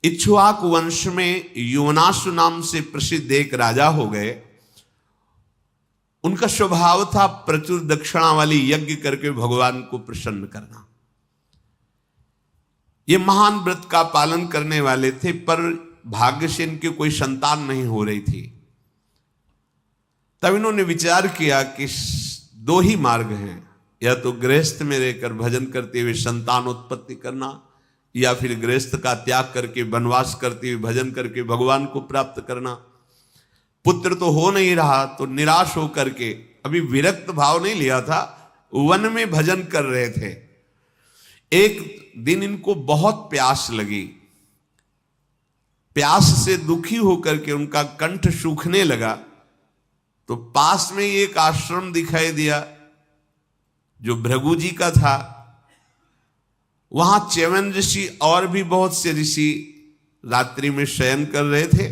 इक्ष्वाकु वंश में योनासु नाम से प्रसिद्ध एक राजा हो गए। उनका स्वभाव था प्रचुर दक्षिणा वाली यज्ञ करके भगवान को प्रसन्न करना। ये महान व्रत का पालन करने वाले थे, पर भाग्य से इनकी कोई संतान नहीं हो रही थी। तब इन्होंने विचार किया कि दो ही मार्ग हैं, या तो गृहस्थ में रहकर भजन करते हुए संतान उत्पत्ति करना, या फिर गृहस्थ का त्याग करके वनवास करते हुए भजन करके भगवान को प्राप्त करना। पुत्र तो हो नहीं रहा, तो निराश होकर के, अभी विरक्त भाव नहीं लिया था, वन में भजन कर रहे थे। एक दिन इनको बहुत प्यास लगी। प्यास से दुखी होकर के उनका कंठ सूखने लगा, तो पास में एक आश्रम दिखाई दिया जो भृगु जी का था। वहां च्यवन ऋषि और भी बहुत से ऋषि रात्रि में शयन कर रहे थे।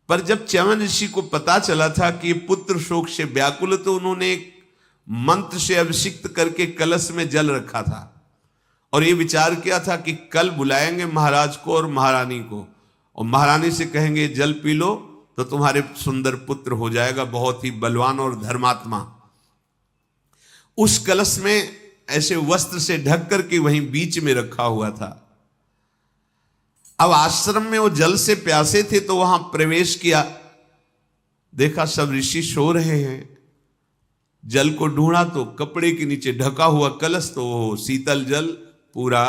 पर जब च्यवन ऋषि को पता चला था कि पुत्र शोक से व्याकुल, तो उन्होंने एक मंत्र से अभिषिक्त करके कलश में जल रखा था और ये विचार किया था कि कल बुलाएंगे महाराज को और महारानी को, और महारानी से कहेंगे जल पी लो तो तुम्हारे सुंदर पुत्र हो जाएगा, बहुत ही बलवान और धर्मात्मा। उस कलश में ऐसे वस्त्र से ढक करके वहीं बीच में रखा हुआ था। अब आश्रम में वो जल से प्यासे थे, तो वहां प्रवेश किया, देखा सब ऋषि सो रहे हैं। जल को ढूंढा तो कपड़े के नीचे ढका हुआ कलश, तो वो शीतल जल, पूरा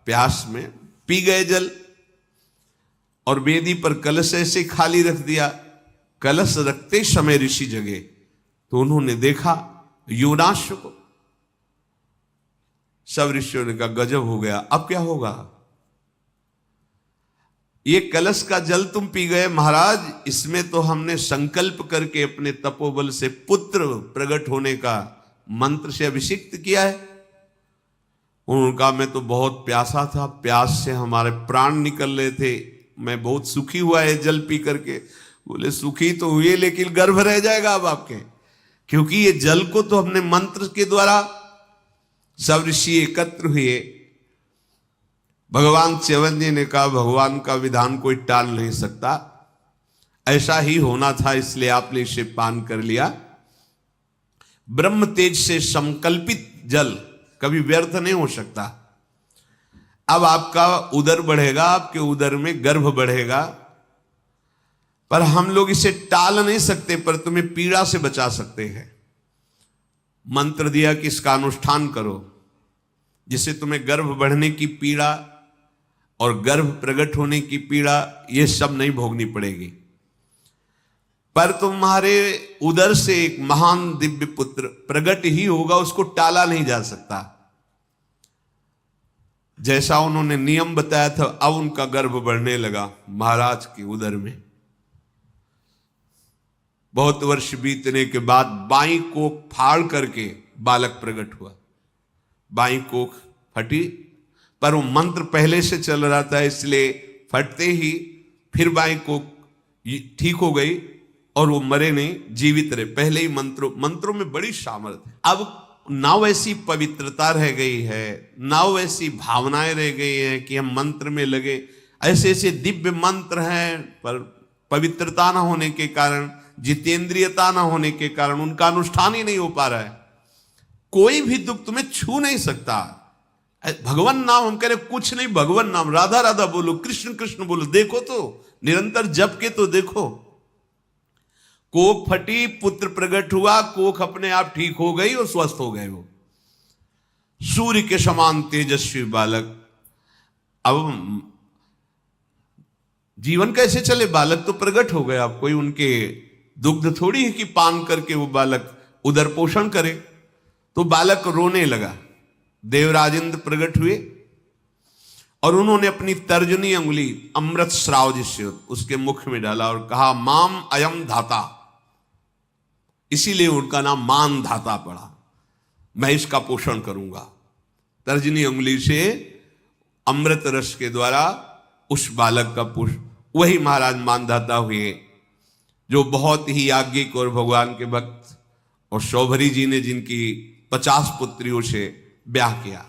प्यास में पी गए जल। और वेदी पर कलश ऐसे खाली रख दिया। कलश रखते समय ऋषि जगे, तो उन्होंने देखा योनाश को। सब ऋषियों ने कहा गजब हो गया, अब क्या होगा? ये कलश का जल तुम पी गए महाराज, इसमें तो हमने संकल्प करके अपने तपोबल से पुत्र प्रकट होने का मंत्र से अभिषिक्त किया है। उन्होंने कहा मैं तो बहुत प्यासा था, प्यास से हमारे प्राण निकल रहे थे, मैं बहुत सुखी हुआ है जल पी करके। बोले सुखी तो हुए, लेकिन गर्भ रह जाएगा अब आपके, क्योंकि ये जल को तो हमने मंत्र के द्वारा। सब ऋषि एकत्र हुए। भगवान च्यवन जी ने कहा भगवान का विधान कोई टाल नहीं सकता, ऐसा ही होना था, इसलिए आपने इसे पान कर लिया। ब्रह्म तेज से संकल्पित जल कभी व्यर्थ नहीं हो सकता। अब आपका उदर बढ़ेगा, आपके उदर में गर्भ बढ़ेगा, पर हम लोग इसे टाल नहीं सकते, पर तुम्हें पीड़ा से बचा सकते हैं। मंत्र दिया कि इसका अनुष्ठान करो, जिससे तुम्हें गर्भ बढ़ने की पीड़ा और गर्भ प्रकट होने की पीड़ा ये सब नहीं भोगनी पड़ेगी। पर तुम्हारे उदर से एक महान दिव्य पुत्र प्रकट ही होगा, उसको टाला नहीं जा सकता। जैसा उन्होंने नियम बताया था, अब उनका गर्भ बढ़ने लगा महाराज के उदर में। बहुत वर्ष बीतने के बाद बाईं कोख फाड़ करके बालक प्रकट हुआ। बाईं कोख फटी, पर वो मंत्र पहले से चल रहा था, इसलिए फटते ही फिर बाईं कोख ठीक हो गई और वो मरे नहीं, जीवित रहे। पहले ही मंत्रों में बड़ी सामर्थ्य है। अब ना वैसी पवित्रता रह गई है, ना वैसी भावनाएं रह गई हैं कि हम मंत्र में लगे। ऐसे ऐसे दिव्य मंत्र हैं, पर पवित्रता ना होने के कारण, जितेंद्रियता ना होने के कारण उनका अनुष्ठान ही नहीं हो पा रहा है। कोई भी दुख तुम्हें छू नहीं सकता। भगवान नाम हम कह रहे कुछ नहीं, भगवान नाम, राधा राधा बोलो, कृष्ण कृष्ण बोलो, देखो तो निरंतर जप के तो देखो। कोख फटी, पुत्र प्रकट हुआ, कोख अपने आप ठीक हो गई और स्वस्थ हो गए वो। सूर्य के समान तेजस्वी बालक। अब जीवन कैसे चले? बालक तो प्रकट हो गए। अब कोई उनके दुग्ध थोड़ी है कि पान करके वो बालक उदर पोषण करे। तो बालक रोने लगा। देवराजेंद्र प्रकट हुए और उन्होंने अपनी तर्जनी अंगुली अमृत श्राव जिससे उसके मुख में डाला और कहा माम अयम धाता। इसीलिए उनका नाम मान धाता पड़ा, मैं इसका पोषण करूंगा। तर्जनी अंगुली से अमृत रस के द्वारा उस बालक का पोषण, वही महाराज मानधाता हुए, जो बहुत ही याज्ञिक और भगवान के भक्त। और शौभरी जी ने जिनकी 50 पुत्रियों से ब्याह किया।